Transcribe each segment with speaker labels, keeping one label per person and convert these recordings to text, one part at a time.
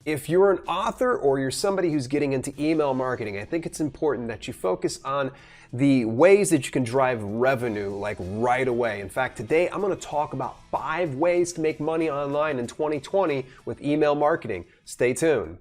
Speaker 1: If you're an author or you're somebody who's getting into email marketing, I think it's important that you focus on the ways that you can drive revenue like right away. In fact, today I'm going to talk about 5 ways to make money online in 2020 with email marketing. Stay tuned.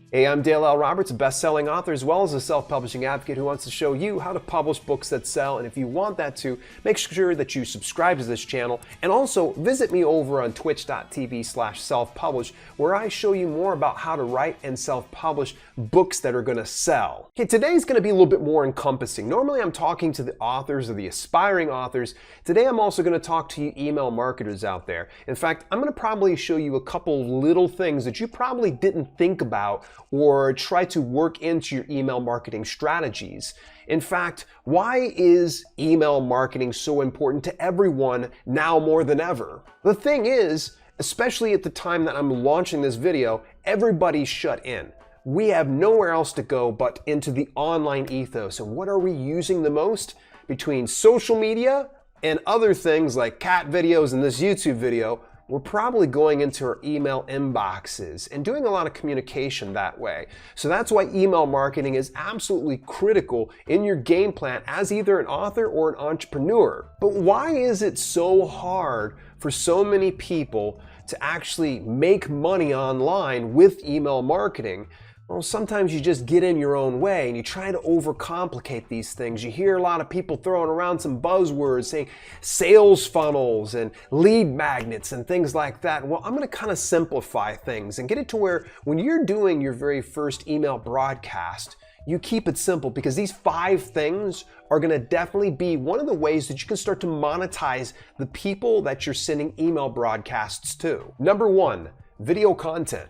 Speaker 1: Hey, I'm Dale L. Roberts, a best-selling author as well as a self-publishing advocate who wants to show you how to publish books that sell. And if you want that too, make sure that you subscribe to this channel and also visit me over on twitch.tv/self-publish, where I show you more about how to write and self-publish books that are going to sell. Okay, today's going to be a little bit more encompassing. Normally I'm talking to the authors or the aspiring authors. Today I'm also going to talk to you email marketers out there. In fact, I'm going to probably show you a couple little things that you probably didn't think about or try to work into your email marketing strategies. In fact, why is email marketing so important to everyone now more than ever? The thing is, especially at the time that I'm launching this video, everybody's shut in. We have nowhere else to go but into the online ethos. And what are we using the most? Between social media and other things like cat videos and this YouTube video, we're probably going into our email inboxes and doing a lot of communication that way. So that's why email marketing is absolutely critical in your game plan as either an author or an entrepreneur. But why is it so hard for so many people to actually make money online with email marketing? Well, sometimes you just get in your own way and you try to overcomplicate these things. You hear a lot of people throwing around some buzzwords saying sales funnels and lead magnets and things like that. Well, I'm going to kind of simplify things and get it to where when you're doing your very first email broadcast, you keep it simple, because these 5 things are going to definitely be one of the ways that you can start to monetize the people that you're sending email broadcasts to. Number 1, video content.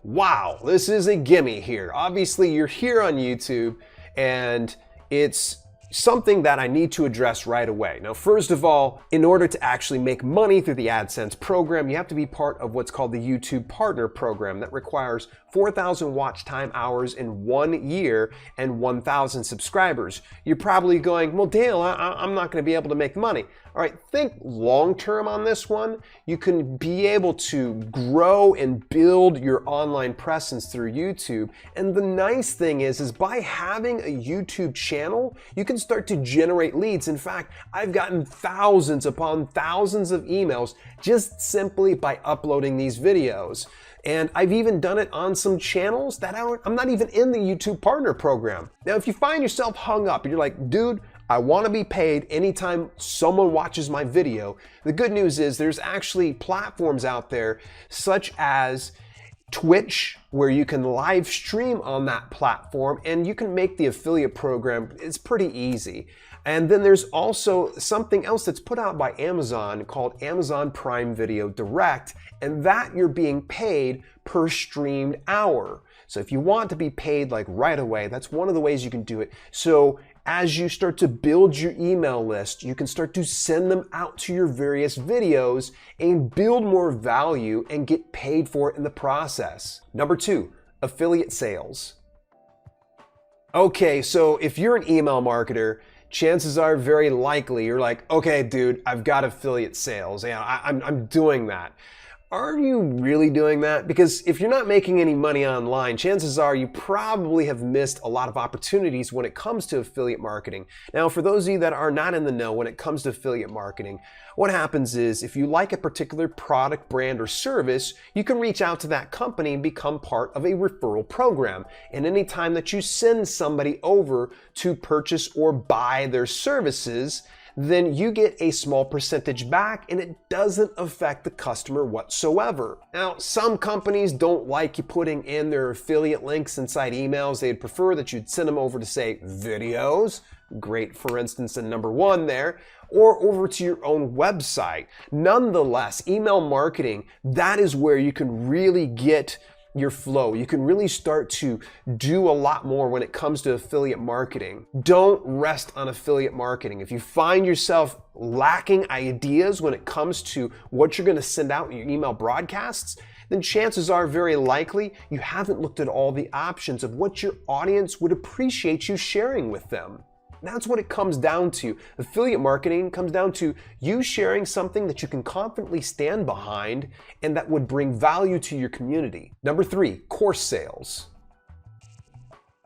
Speaker 1: Wow, this is a gimme here. Obviously, you're here on YouTube, and it's something that I need to address right away. Now, first of all, in order to actually make money through the AdSense program, you have to be part of what's called the YouTube Partner Program that requires 4,000 watch time hours in 1 year and 1,000 subscribers. You're probably going, well, Dale, I'm not going to be able to make money. All right, think long-term on this one. You can be able to grow and build your online presence through YouTube. And the nice thing is by having a YouTube channel, you can start to generate leads. In fact, I've gotten thousands upon thousands of emails just simply by uploading these videos. And I've even done it on some channels that I'm not even in the YouTube Partner Program. Now, if you find yourself hung up and you're like, dude, I want to be paid anytime someone watches my video, the good news is there's actually platforms out there such as Twitch, where you can live stream on that platform and you can make the affiliate program. It's pretty easy. And then there's also something else that's put out by Amazon called Amazon Prime Video Direct, and that you're being paid per streamed hour. So if you want to be paid like right away, that's one of the ways you can do it. So as you start to build your email list, you can start to send them out to your various videos and build more value and get paid for it in the process. Number 2, affiliate sales. Okay, so if you're an email marketer, chances are very likely you're like, okay, dude, I've got affiliate sales. Yeah, I'm doing that. Are you really doing that? Because if you're not making any money online, chances are you probably have missed a lot of opportunities when it comes to affiliate marketing. Now, for those of you that are not in the know when it comes to affiliate marketing, what happens is if you like a particular product, brand, or service, you can reach out to that company and become part of a referral program. And anytime that you send somebody over to purchase or buy their services, then you get a small percentage back and it doesn't affect the customer whatsoever. Now, some companies don't like you putting in their affiliate links inside emails. They'd prefer that you'd send them over to, say, videos, great for instance in number 1 there, or over to your own website. Nonetheless, email marketing, that is where you can really get your flow. You can really start to do a lot more when it comes to affiliate marketing. Don't rest on affiliate marketing. If you find yourself lacking ideas when it comes to what you're going to send out in your email broadcasts, then chances are very likely you haven't looked at all the options of what your audience would appreciate you sharing with them. That's what it comes down to. Affiliate marketing comes down to you sharing something that you can confidently stand behind and that would bring value to your community. Number 3, course sales.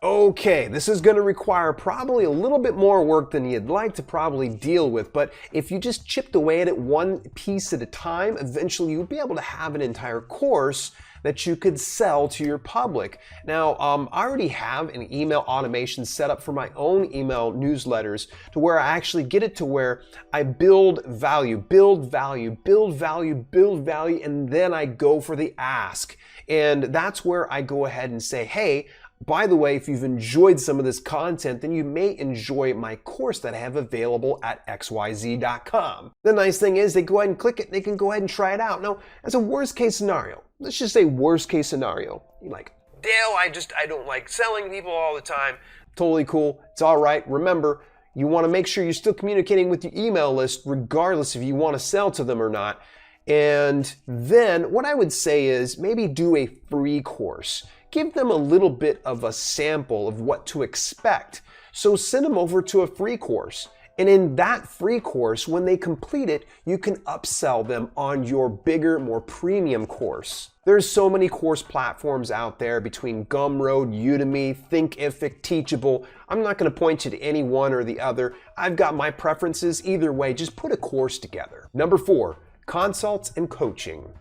Speaker 1: Okay, this is going to require probably a little bit more work than you'd like to probably deal with, but if you just chipped away at it one piece at a time, eventually you'll be able to have an entire course that you could sell to your public. Now, I already have an email automation set up for my own email newsletters to where I actually get it to where I build value, build value, build value, build value, and then I go for the ask. And that's where I go ahead and say, hey, by the way, if you've enjoyed some of this content, then you may enjoy my course that I have available at xyz.com. The nice thing is they go ahead and click it, they can go ahead and try it out. Now, as a worst case scenario, let's just say worst case scenario, you're like, Dale, I don't like selling people all the time. Totally cool, it's all right. Remember, you want to make sure you're still communicating with your email list regardless if you want to sell to them or not. And then what I would say is maybe do a free course. Give them a little bit of a sample of what to expect. So send them over to a free course. And in that free course, when they complete it, you can upsell them on your bigger, more premium course. There's so many course platforms out there between Gumroad, Udemy, Thinkific, Teachable. I'm not going to point you to any one or the other. I've got my preferences. Either way, just put a course together. Number 4, consults and coaching.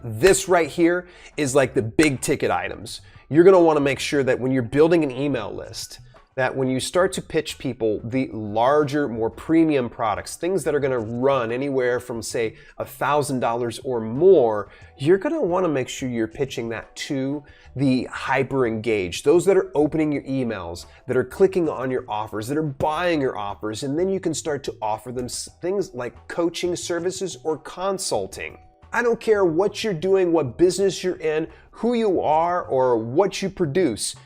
Speaker 1: This right here is like the big ticket items. You're going to want to make sure that when you're building an email list, that when you start to pitch people the larger, more premium products, things that are going to run anywhere from say $1,000 or more, you're going to want to make sure you're pitching that to the hyper engaged, those that are opening your emails, that are clicking on your offers, that are buying your offers, and then you can start to offer them things like coaching services or consulting. I don't care what you're doing, what business you're in, who you are, or what you produce.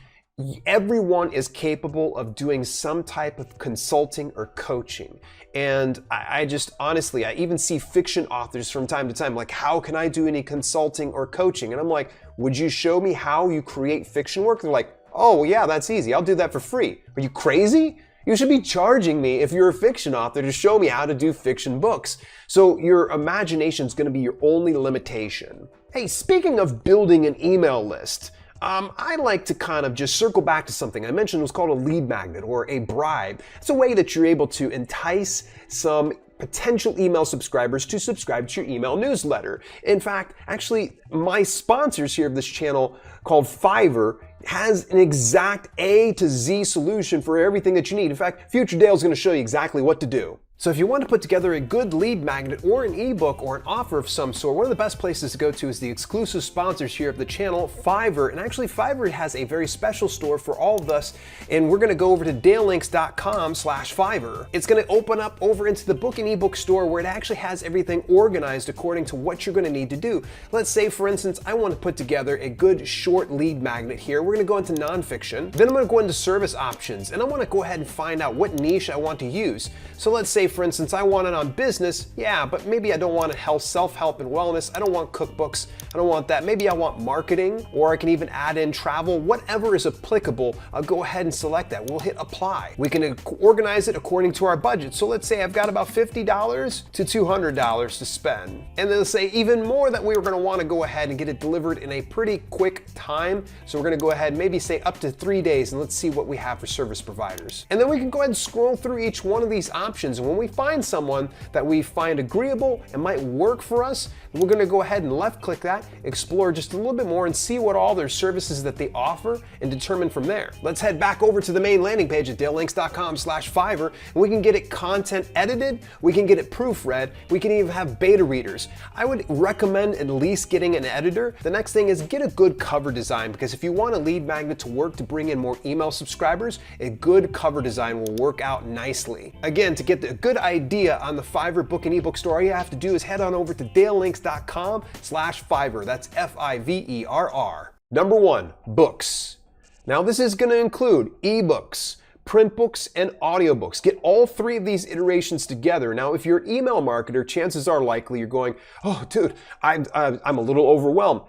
Speaker 1: Everyone is capable of doing some type of consulting or coaching. And I just honestly, I even see fiction authors from time to time, like, how can I do any consulting or coaching? And I'm like, would you show me how you create fiction work? They're like, oh yeah, that's easy. I'll do that for free. Are you crazy? You should be charging me if you're a fiction author to show me how to do fiction books. So your imagination is going to be your only limitation. Hey, speaking of building an email list, I like to kind of just circle back to something I mentioned. It was called a lead magnet or a bribe. It's a way that you're able to entice some potential email subscribers to subscribe to your email newsletter. In fact, actually, my sponsors here of this channel called Fiverr has an exact A to Z solution for everything that you need. In fact, Future Dale is going to show you exactly what to do. So if you want to put together a good lead magnet or an ebook or an offer of some sort, one of the best places to go to is the exclusive sponsors here of the channel, Fiverr. And actually Fiverr has a very special store for all of us, and we're going to go over to dalelinks.com/Fiverr. It's going to open up over into the book and ebook store where it actually has everything organized according to what you're going to need to do. Let's say, for instance, I want to put together a good short lead magnet here. We're going to go into nonfiction. Then I'm going to go into service options, and I want to go ahead and find out what niche I want to use. So let's say, for instance, I want it on business, yeah, but maybe I don't want it health, self-help, and wellness. I don't want cookbooks. I don't want that. Maybe I want marketing, or I can even add in travel. Whatever is applicable, I'll go ahead and select that. We'll hit apply. We can organize it according to our budget. So let's say I've got about $50 to $200 to spend. And then let's say even more that we were going to want to go ahead and get it delivered in a pretty quick time. So we're going to go ahead and maybe say up to 3 days, and let's see what we have for service providers. And then we can go ahead and scroll through each one of these options. And when we find someone that we find agreeable and might work for us, we're going to go ahead and left click that, explore just a little bit more and see what all their services that they offer and determine from there. Let's head back over to the main landing page at dalelinks.com/Fiverr, and we can get it content edited, we can get it proofread, we can even have beta readers. I would recommend at least getting an editor. The next thing is get a good cover design, because if you want a lead magnet to work to bring in more email subscribers, a good cover design will work out nicely. Again, to get a good idea on the Fiverr book and ebook store, all you have to do is head on over to dalelinks.com/Fiverr. That's Fiverr. Number 1, books. Now this is going to include ebooks, print books, and audiobooks. Get all three of these iterations together. Now, if you're an email marketer, chances are likely you're going, oh, dude, I'm a little overwhelmed.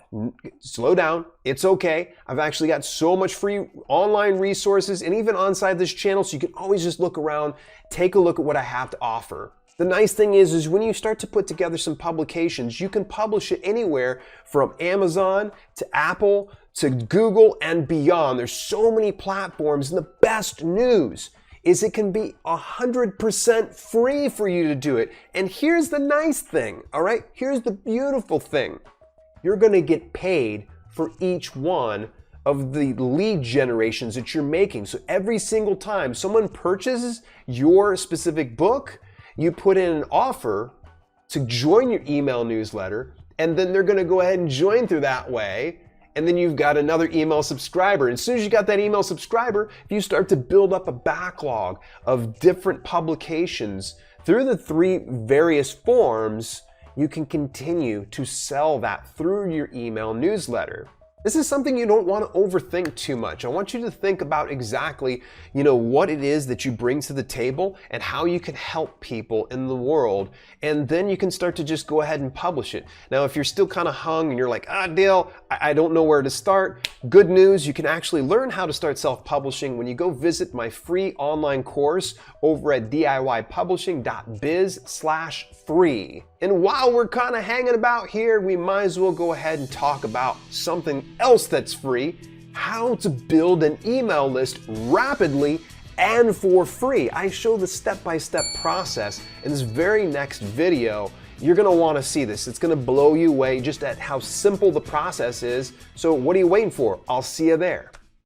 Speaker 1: Slow down. It's okay. I've actually got so much free online resources and even inside this channel, so you can always just look around, take a look at what I have to offer. The nice thing is when you start to put together some publications, you can publish it anywhere from Amazon to Apple to Google and beyond. There's so many platforms, and the best news is it can be 100% free for you to do it. And here's the nice thing, all right? Here's the beautiful thing. You're gonna get paid for each one of the lead generations that you're making. So every single time someone purchases your specific book, you put in an offer to join your email newsletter, and then they're gonna go ahead and join through that way, and then you've got another email subscriber. And as soon as you got that email subscriber, if you start to build up a backlog of different publications through the three various forms, you can continue to sell that through your email newsletter. This is something you don't want to overthink too much. I want you to think about exactly, what it is that you bring to the table and how you can help people in the world. And then you can start to just go ahead and publish it. Now, if you're still kind of hung and you're like, Dale, I don't know where to start. Good news, you can actually learn how to start self-publishing when you go visit my free online course over at DIYpublishing.biz/free. And while we're kind of hanging about here, we might as well go ahead and talk about something else that's free: how to build an email list rapidly and for free. I show the step-by-step process in this very next video. You're gonna wanna see this. It's gonna blow you away just at how simple the process is. So what are you waiting for? I'll see you there.